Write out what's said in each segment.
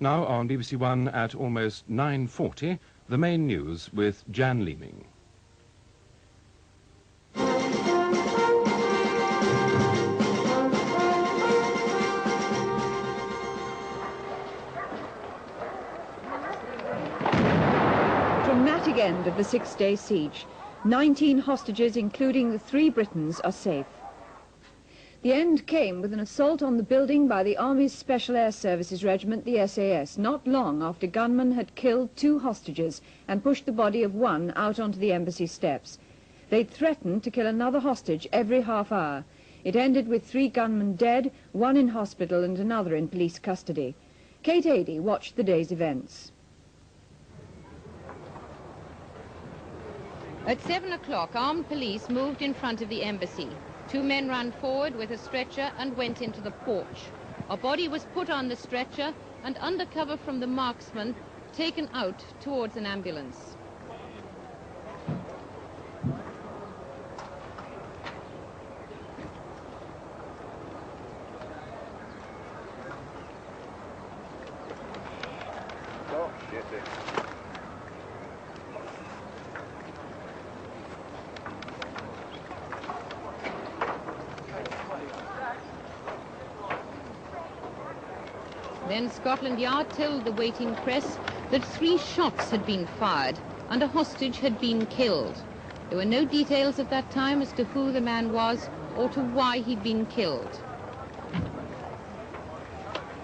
Now on BBC One at almost 9:40, the main news with Jan Leeming. Dramatic end of the six-day siege. 19 hostages, including the 3 Britons, are safe. The end came with an assault on the building by the Army's Special Air Services Regiment, the SAS, not long after gunmen had killed 2 hostages and pushed the body of one out onto the embassy steps. They'd threatened to kill another hostage every half hour. It ended with 3 gunmen dead, 1 in hospital and another in police custody. Kate Adey watched the day's events. At 7 o'clock, armed police moved in front of the embassy. 2 men ran forward with a stretcher and went into the porch. A body was put on the stretcher and, under cover from the marksman, taken out towards an ambulance. Then Scotland Yard told the waiting press that 3 shots had been fired and a hostage had been killed. There were no details at that time as to who the man was or to why he'd been killed.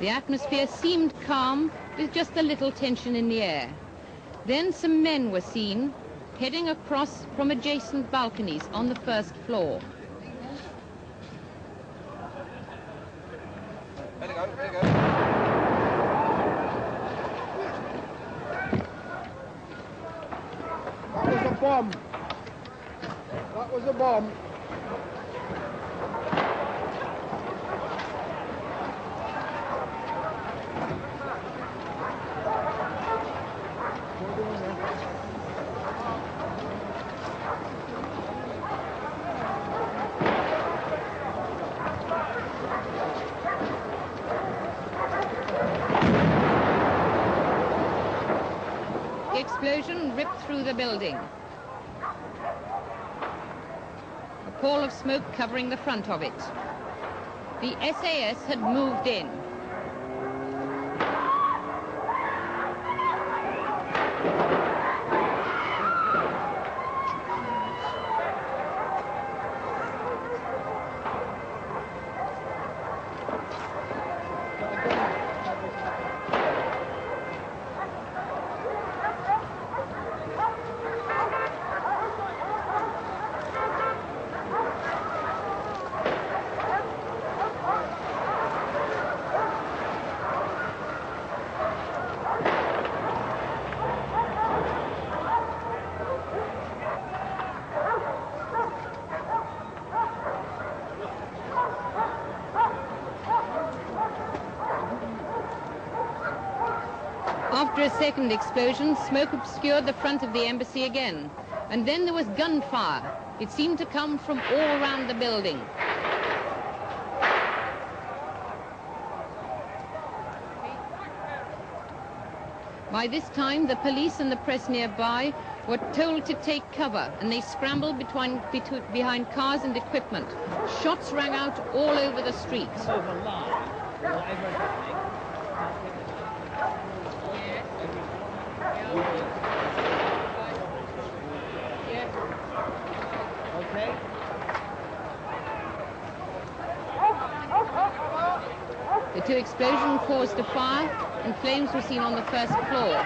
The atmosphere seemed calm, with just a little tension in the air. Then some men were seen heading across from adjacent balconies on the first floor. There you go, there you go. That was a bomb. That was a bomb. The explosion ripped through the building. A pall of smoke covering the front of it. The SAS had moved in. After a second explosion, smoke obscured the front of the embassy again. And then there was gunfire. It seemed to come from all around the building. By this time, the police and the press nearby were told to take cover, and they scrambled behind cars and equipment. Shots rang out all over the street. The 2 explosions caused a fire, and flames were seen on the first floor.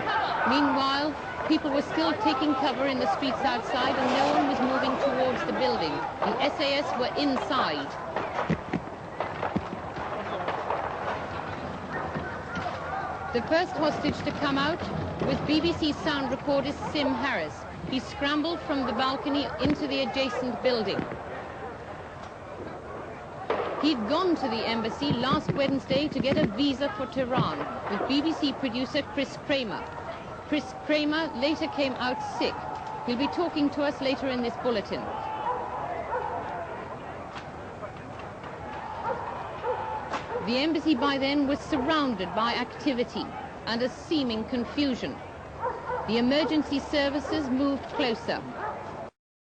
Meanwhile, people were still taking cover in the streets outside, and no one was moving towards the building. The SAS were inside. The first hostage to come out was BBC sound recordist Sim Harris. He scrambled from the balcony into the adjacent building. He'd gone to the embassy last Wednesday to get a visa for Tehran with BBC producer Chris Kramer. Chris Kramer later came out sick. He'll be talking to us later in this bulletin. The embassy by then was surrounded by activity. and a seeming confusion. The emergency services moved closer.